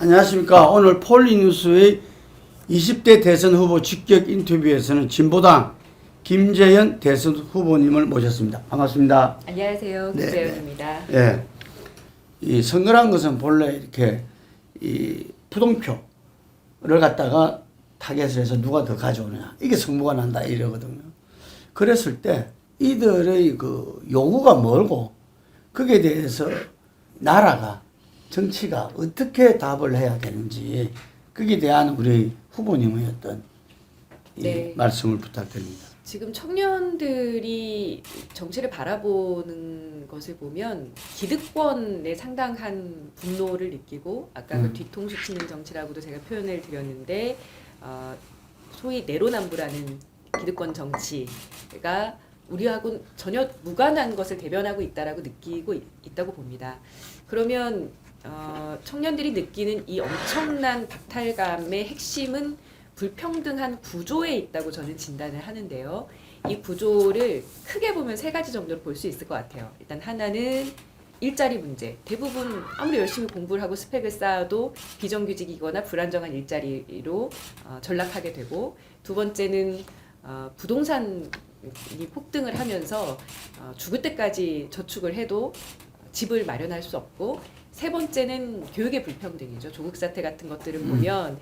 안녕하십니까. 오늘 폴리뉴스의 20대 대선 후보 직격 인터뷰에서는 진보당 김재현 대선 후보님을 모셨습니다. 반갑습니다. 안녕하세요. 네, 김재현입니다. 네. 이 선거란 것은 본래 이렇게 이 부동표를 갖다가 타겟을 해서 누가 더 가져오느냐. 이게 승부가 난다 이러거든요. 그랬을 때 이들의 그 요구가 뭘고 거기에 대해서 나라가 정치가 어떻게 답을 해야 되는지 거기에 대한 우리 후보님의 어떤 네. 말씀을 부탁드립니다. 지금 청년들이 정치를 바라보는 것을 보면 기득권에 상당한 분노를 느끼고 아까 그 뒤통수 치는 정치라고도 제가 표현을 드렸는데 소위 내로남불하는 기득권 정치가 우리하고는 전혀 무관한 것을 대변하고 있다라고 느끼고 있다고 봅니다. 그러면 청년들이 느끼는 이 엄청난 박탈감의 핵심은 불평등한 구조에 있다고 저는 진단을 하는데요. 이 구조를 크게 보면 세 가지 정도로 볼 수 있을 것 같아요. 일단 하나는 일자리 문제. 대부분 아무리 열심히 공부를 하고 스펙을 쌓아도 비정규직이거나 불안정한 일자리로 전락하게 되고, 두 번째는 부동산이 폭등을 하면서 죽을 때까지 저축을 해도 집을 마련할 수 없고, 세 번째는 교육의 불평등이죠. 조국 사태 같은 것들을 보면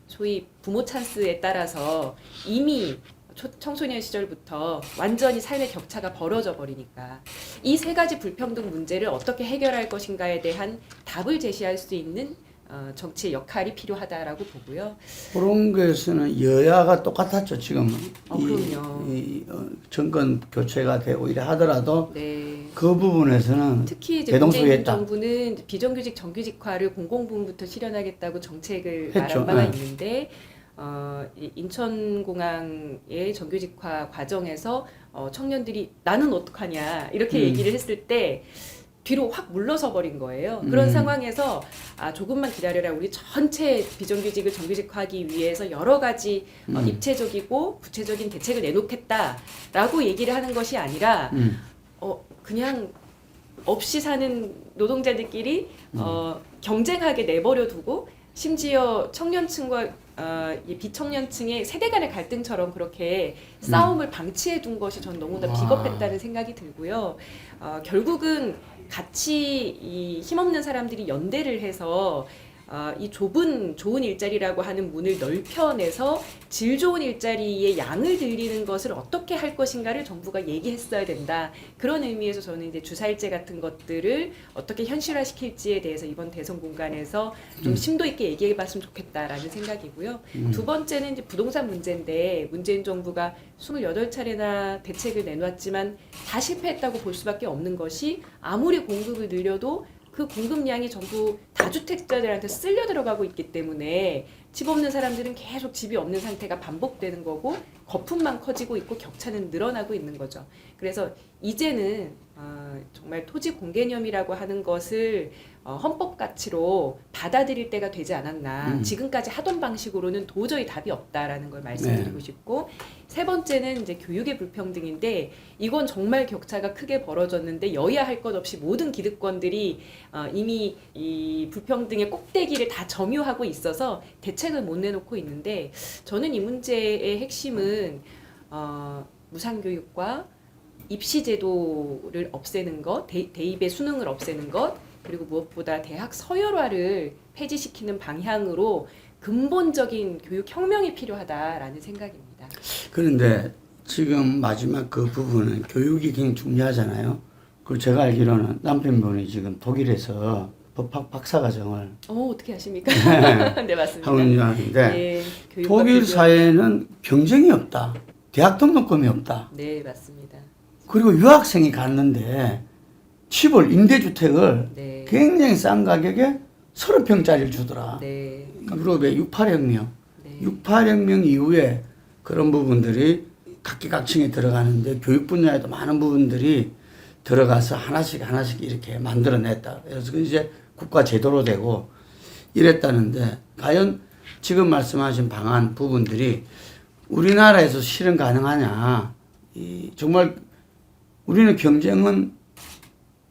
소위 부모 찬스에 따라서 이미 청소년 시절부터 완전히 삶의 격차가 벌어져 버리니까 이 세 가지 불평등 문제를 어떻게 해결할 것인가에 대한 답을 제시할 수 있는 정치의 역할이 필요하다라고 보고요. 그런 것에서는 여야가 똑같았죠. 지금은 그럼요. 정권 교체가 되고 이래 하더라도 네. 그 부분에서는 특히 이제 대동소이했다. 문재인 정부는 비정규직 정규직화를 공공부문부터 실현하겠다고 정책을 했죠. 말한 바가 네. 있는데 인천공항의 정규직화 과정에서 청년들이 나는 어떡하냐 이렇게 얘기를 했을 때 뒤로 확 물러서 버린 거예요. 그런 상황에서 조금만 기다려라. 우리 전체 비정규직을 정규직화하기 위해서 여러 가지 입체적이고 구체적인 대책을 내놓겠다라고 얘기를 하는 것이 아니라 그냥 없이 사는 노동자들끼리 경쟁하게 내버려 두고 심지어 청년층과 이 비청년층의 세대 간의 갈등처럼 그렇게 싸움을 방치해 둔 것이 전 너무나 비겁했다는 생각이 들고요. 결국은 같이 이 힘없는 사람들이 연대를 해서 이 좁은 좋은 일자리라고 하는 문을 넓혀내서 질 좋은 일자리의 양을 늘리는 것을 어떻게 할 것인가를 정부가 얘기했어야 된다. 그런 의미에서 저는 이제 주사일제 같은 것들을 어떻게 현실화시킬지에 대해서 이번 대선 공간에서 좀 심도 있게 얘기해봤으면 좋겠다라는 생각이고요. 두 번째는 이제 부동산 문제인데 문재인 정부가 28차례나 대책을 내놓았지만 다 실패했다고 볼 수밖에 없는 것이 아무리 공급을 늘려도 그 공급량이 전부 다주택자들한테 쓸려 들어가고 있기 때문에 집 없는 사람들은 계속 집이 없는 상태가 반복되는 거고 거품만 커지고 있고 격차는 늘어나고 있는 거죠. 그래서 이제는 정말 토지 공개념이라고 하는 것을 헌법 가치로 받아들일 때가 되지 않았나. 지금까지 하던 방식으로는 도저히 답이 없다라는 걸 말씀드리고 싶고, 세 번째는 이제 교육의 불평등인데 이건 정말 격차가 크게 벌어졌는데 여야 할 것 없이 모든 기득권들이 이미 이 불평등의 꼭대기를 다 점유하고 있어서 대책을 못 내놓고 있는데, 저는 이 문제의 핵심은 무상교육과 입시제도를 없애는 것, 대입의 수능을 없애는 것, 그리고 무엇보다 대학 서열화를 폐지시키는 방향으로 근본적인 교육혁명이 필요하다라는 생각입니다. 그런데 지금 마지막 그 부분은 교육이 굉장히 중요하잖아요. 그리고 제가 알기로는 남편분이 지금 독일에서 법학 박사과정을 어떻게 하십니까? 네, 맞습니다. 하고 있는 줄 아는데 네, 독일 사회는 경쟁이 없다. 대학 등록금이 없다. 네, 맞습니다. 그리고 유학생이 갔는데 집을 임대주택을 네. 굉장히 싼 가격에 30평짜리를 주더라. 네. 유럽의 68혁명. 네. 68혁명 이후에 그런 부분들이 각계각층에 들어가는데 교육 분야에도 많은 부분들이 들어가서 하나씩 이렇게 만들어냈다. 그래서 이제 국가 제도로 되고 이랬다는데 과연 지금 말씀하신 방안 부분들이 우리나라에서 실현 가능하냐. 정말 우리는 경쟁은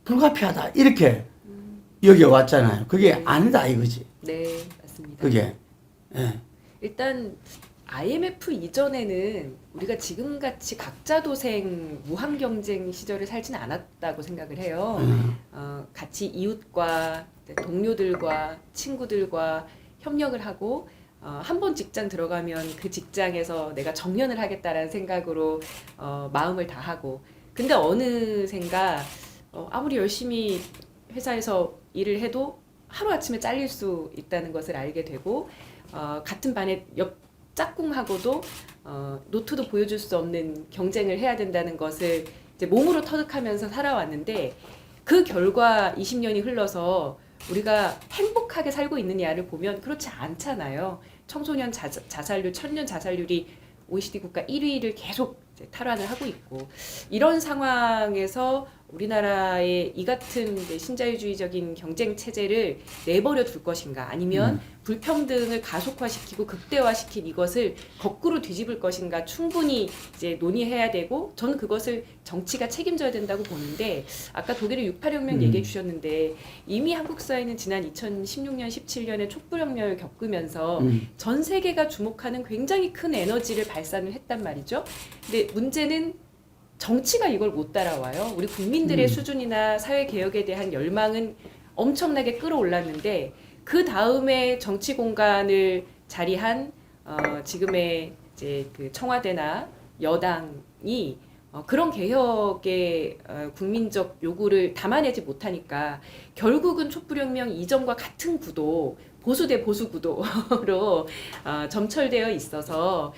불가피하다 이렇게 여겨왔잖아요. 그게 아니다 이거지. 네, 맞습니다. 그게. 예. 일단 IMF 이전에는 우리가 지금같이 각자 도생 무한 경쟁 시절을 살지는 않았다고 생각을 해요. 같이 이웃과 동료들과 친구들과 협력을 하고 한 번 직장 들어가면 그 직장에서 내가 정년을 하겠다라는 생각으로 마음을 다하고, 근데 어느샌가 아무리 열심히 회사에서 일을 해도 하루아침에 잘릴 수 있다는 것을 알게 되고, 같은 반에 옆 짝꿍하고도 노트도 보여줄 수 없는 경쟁을 해야 된다는 것을 이제 몸으로 터득하면서 살아왔는데, 그 결과 20년이 흘러서 우리가 행복하게 살고 있느냐를 보면 그렇지 않잖아요. 청소년 자살률, 청년 자살률이 OECD 국가 1위를 계속 이제 탈환을 하고 있고, 이런 상황에서 우리나라의 이 같은 신자유주의적인 경쟁 체제를 내버려 둘 것인가, 아니면 불평등을 가속화시키고 극대화시킨 이것을 거꾸로 뒤집을 것인가 충분히 이제 논의해야 되고, 저는 그것을 정치가 책임져야 된다고 보는데, 아까 독일의 68혁명 얘기해 주셨는데, 이미 한국 사회는 지난 2016년, 17년에 촛불혁명을 겪으면서 전 세계가 주목하는 굉장히 큰 에너지를 발산을 했단 말이죠. 근데 문제는 정치가 이걸 못 따라와요. 우리 국민들의 수준이나 사회 개혁에 대한 열망은 엄청나게 끌어올랐는데, 그 다음에 정치 공간을 자리한 지금의 이제 그 청와대나 여당이 그런 개혁의 국민적 요구를 담아내지 못하니까 결국은 촛불혁명 이전과 같은 구도, 보수 대 보수 구도로 점철되어 있어서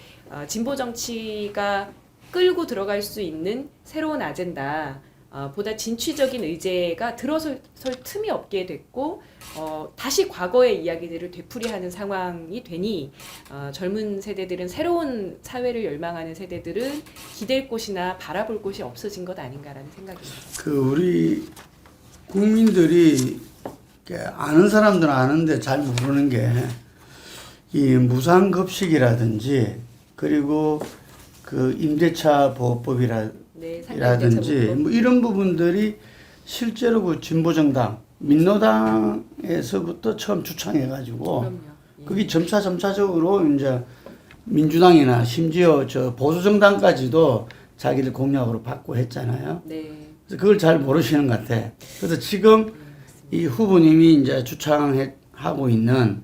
진보 정치가 끌고 들어갈 수 있는 새로운 아젠다, 보다 진취적인 의제가 들어설 틈이 없게 됐고, 다시 과거의 이야기들을 되풀이하는 상황이 되니, 젊은 세대들은, 새로운 사회를 열망하는 세대들은 기댈 곳이나 바라볼 곳이 없어진 것 아닌가라는 생각입니다. 그 우리 국민들이 아는 사람들은 아는데 잘 모르는 게, 이 무상급식이라든지 그리고 그 임대차 보호법이라든지 네, 뭐 이런 부분들이 실제로 그 진보정당 민노당에서부터 처음 주창해가지고, 예. 그게 점차적으로 이제 민주당이나 심지어 저 보수정당까지도 자기들 공약으로 받고 했잖아요. 네. 그래서 그걸 잘 모르시는 것 같아. 그래서 지금 이 후보님이 이제 주창하고 있는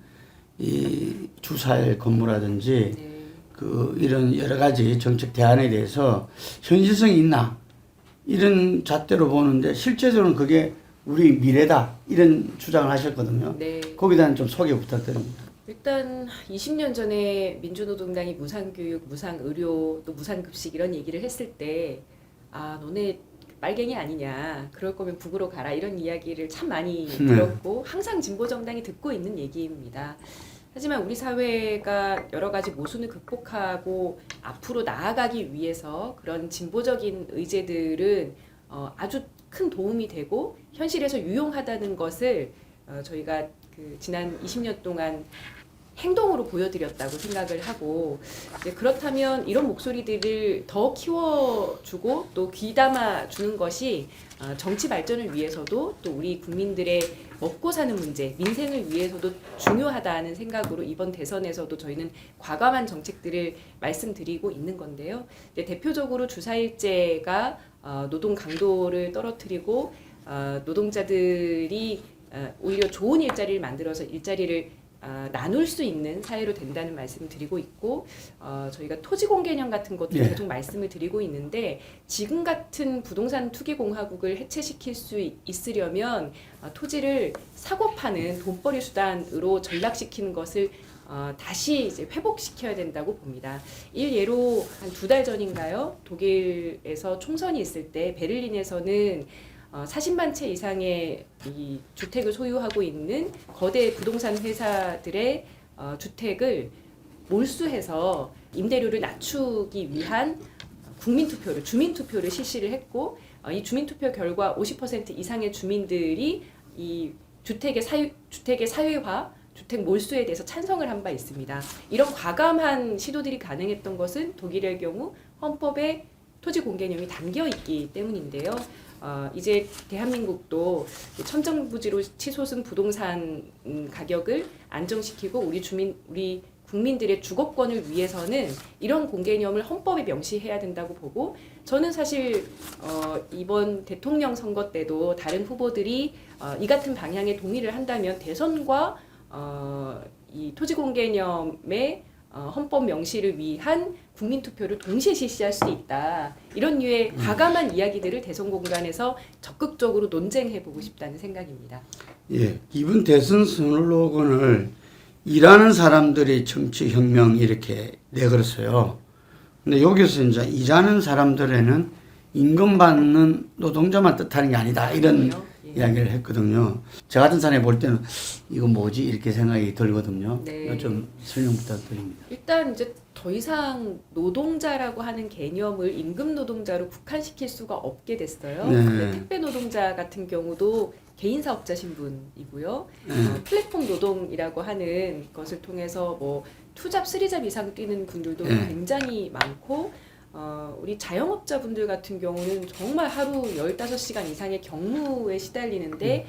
이 주사일 건물이라든지 네. 그 이런 여러 가지 정책 대안에 대해서 현실성이 있나 이런 잣대로 보는데, 실제적으로는 그게 우리 미래다 이런 주장을 하셨거든요. 네. 거기에 대한 좀 소개 부탁드립니다. 일단 20년 전에 민주노동당이 무상교육, 무상의료, 또 무상급식 이런 얘기를 했을 때, 너네 빨갱이 아니냐, 그럴 거면 북으로 가라, 이런 이야기를 참 많이 들었고 항상 진보정당이 듣고 있는 얘기입니다. 하지만 우리 사회가 여러 가지 모순을 극복하고 앞으로 나아가기 위해서 그런 진보적인 의제들은 아주 큰 도움이 되고 현실에서 유용하다는 것을 저희가 그 지난 20년 동안 행동으로 보여드렸다고 생각을 하고, 이제 그렇다면 이런 목소리들을 더 키워주고 또 귀담아 주는 것이 정치 발전을 위해서도, 또 우리 국민들의 먹고 사는 문제, 민생을 위해서도 중요하다는 생각으로 이번 대선에서도 저희는 과감한 정책들을 말씀드리고 있는 건데요. 이제 대표적으로 주사일제가 노동 강도를 떨어뜨리고 노동자들이 오히려 좋은 일자리를 만들어서 일자리를 나눌 수 있는 사회로 된다는 말씀을 드리고 있고, 저희가 토지공 개념 같은 것도 계속 말씀을 드리고 있는데, 지금 같은 부동산 투기공화국을 해체시킬 수 있으려면 토지를 사고 파는 돈벌이 수단으로 전락시키는 것을 다시 이제 회복시켜야 된다고 봅니다. 일예로 한 2달 전인가요? 독일에서 총선이 있을 때 베를린에서는 40만 채 이상의 이 주택을 소유하고 있는 거대 부동산 회사들의 주택을 몰수해서 임대료를 낮추기 위한 국민투표를, 주민투표를 실시를 했고, 이 주민투표 결과 50% 이상의 주민들이 이 주택의 사유화, 주택 몰수에 대해서 찬성을 한 바 있습니다. 이런 과감한 시도들이 가능했던 것은 독일의 경우 헌법에 토지 공개념이 담겨 있기 때문인데요. 이제 대한민국도 천정부지로 치솟은 부동산 가격을 안정시키고 우리 국민들의 주거권을 위해서는 이런 공개념을 헌법에 명시해야 된다고 보고, 저는 사실 이번 대통령 선거 때도 다른 후보들이 이 같은 방향에 동의를 한다면 대선과 이 토지 공개념의 헌법 명시를 위한 국민투표를 동시에 실시할 수 있다. 이런 류의 과감한 이야기들을 대선 공간에서 적극적으로 논쟁해보고 싶다는 생각입니다. 예, 이번 대선 슬로건을 일하는 사람들의 정치혁명 이렇게 내걸었어요. 근데 여기서 이제 일하는 사람들에는 임금 받는 노동자만 뜻하는 게 아니다. 이런 이야기를 했거든요. 저 같은 사람이 볼 때는 이거 뭐지? 이렇게 생각이 들거든요. 네. 좀 설명 부탁드립니다. 일단 이제 더 이상 노동자라고 하는 개념을 임금 노동자로 국한시킬 수가 없게 됐어요. 네. 근데 택배 노동자 같은 경우도 개인 사업자 신분이고요. 플랫폼 노동이라고 하는 것을 통해서 뭐 2잡, 3잡 이상 뛰는 분들도 굉장히 많고, 우리 자영업자분들 같은 경우는 정말 하루 15시간 이상의 경무에 시달리는데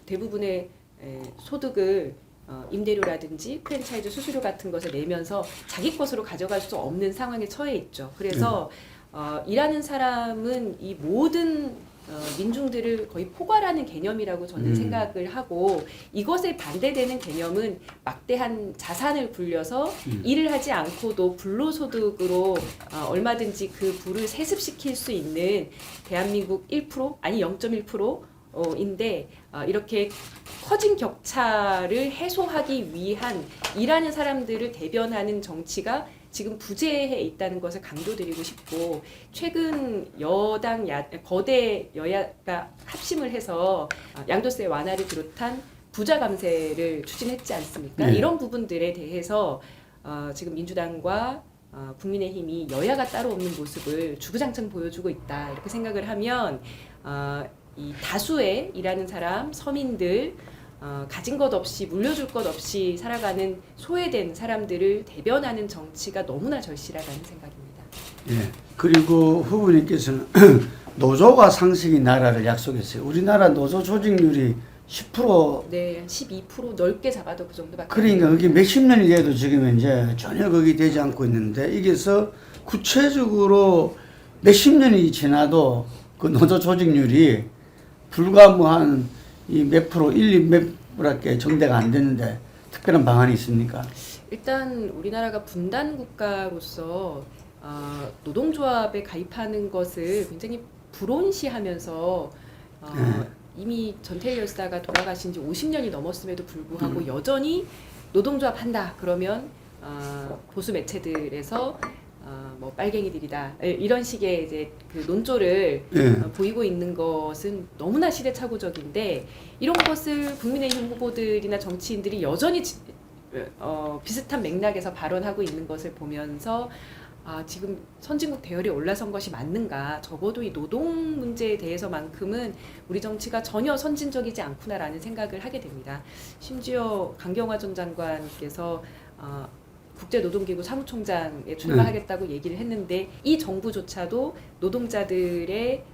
대부분의 소득을 임대료라든지 프랜차이즈 수수료 같은 것을 내면서 자기 것으로 가져갈 수 없는 상황에 처해 있죠. 그래서 일하는 사람은 이 모든 민중들을 거의 포괄하는 개념이라고 저는 생각을 하고, 이것에 반대되는 개념은 막대한 자산을 굴려서 일을 하지 않고도 불로소득으로 얼마든지 그 부를 세습시킬 수 있는 대한민국 1% 아니 0.1%인데 이렇게 커진 격차를 해소하기 위한 일하는 사람들을 대변하는 정치가 지금 부재해 있다는 것을 강조드리고 싶고, 최근 거대 여야가 합심을 해서 양도세 완화를 비롯한 부자 감세를 추진했지 않습니까? 네. 이런 부분들에 대해서 지금 민주당과 국민의힘이 여야가 따로 없는 모습을 주구장창 보여주고 있다. 이렇게 생각을 하면 이 다수의 일하는 사람, 서민들, 가진 것 없이 물려줄 것 없이 살아가는 소외된 사람들을 대변하는 정치가 너무나 절실하다는 생각입니다. 예. 그리고 후보님께서는 노조가 상식인 나라를 약속했어요. 우리나라 노조 조직률이 10%. 네, 12% 넓게 잡아도 그 정도밖에. 그러니까 그게 몇십 년이 돼도 지금 이제 전혀 그게 되지 않고 있는데, 이게서 구체적으로 몇십 년이 지나도 그 노조 조직률이 불과 뭐 한 이 몇 프로, 1, 2%밖에 정대가 안 되는데 특별한 방안이 있습니까? 일단 우리나라가 분단 국가로서 노동조합에 가입하는 것을 굉장히 불온시하면서 이미 전태일 열사가 돌아가신 지 50년이 넘었음에도 불구하고 여전히 노동조합 한다 그러면 보수 매체들에서 뭐 빨갱이들이다 이런 식의 이제 그 논조를 보이고 있는 것은 너무나 시대착오적인데, 이런 것을 국민의힘 후보들이나 정치인들이 여전히 비슷한 맥락에서 발언하고 있는 것을 보면서 지금 선진국 대열에 올라선 것이 맞는가, 적어도 이 노동 문제에 대해서만큼은 우리 정치가 전혀 선진적이지 않구나라는 생각을 하게 됩니다. 심지어 강경화 전 장관께서 국제노동기구 사무총장에 출마하겠다고 얘기를 했는데, 이 정부조차도 노동자들의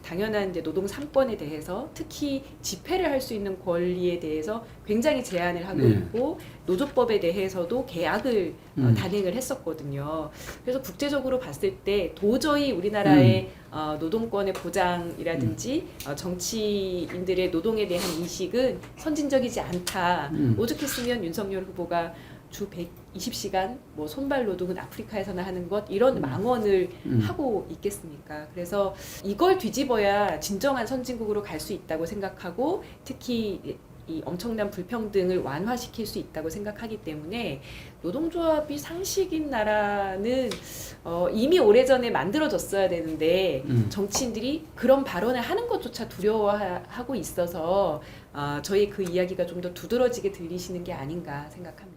당연한 이제 노동 3권에 대해서, 특히 집회를 할 수 있는 권리에 대해서 굉장히 제한을 하고 있고, 노조법에 대해서도 계약을 단행을 했었거든요. 그래서 국제적으로 봤을 때 도저히 우리나라의 노동권의 보장이라든지 정치인들의 노동에 대한 인식은 선진적이지 않다. 오죽했으면 윤석열 후보가 주 120시간 뭐 손발 노동은 아프리카에서나 하는 것, 이런 망언을 하고 있겠습니까? 그래서 이걸 뒤집어야 진정한 선진국으로 갈 수 있다고 생각하고, 특히 이 엄청난 불평등을 완화시킬 수 있다고 생각하기 때문에, 노동조합이 상식인 나라는 이미 오래전에 만들어졌어야 되는데 정치인들이 그런 발언을 하는 것조차 두려워하고 있어서 저희 그 이야기가 좀 더 두드러지게 들리시는 게 아닌가 생각합니다.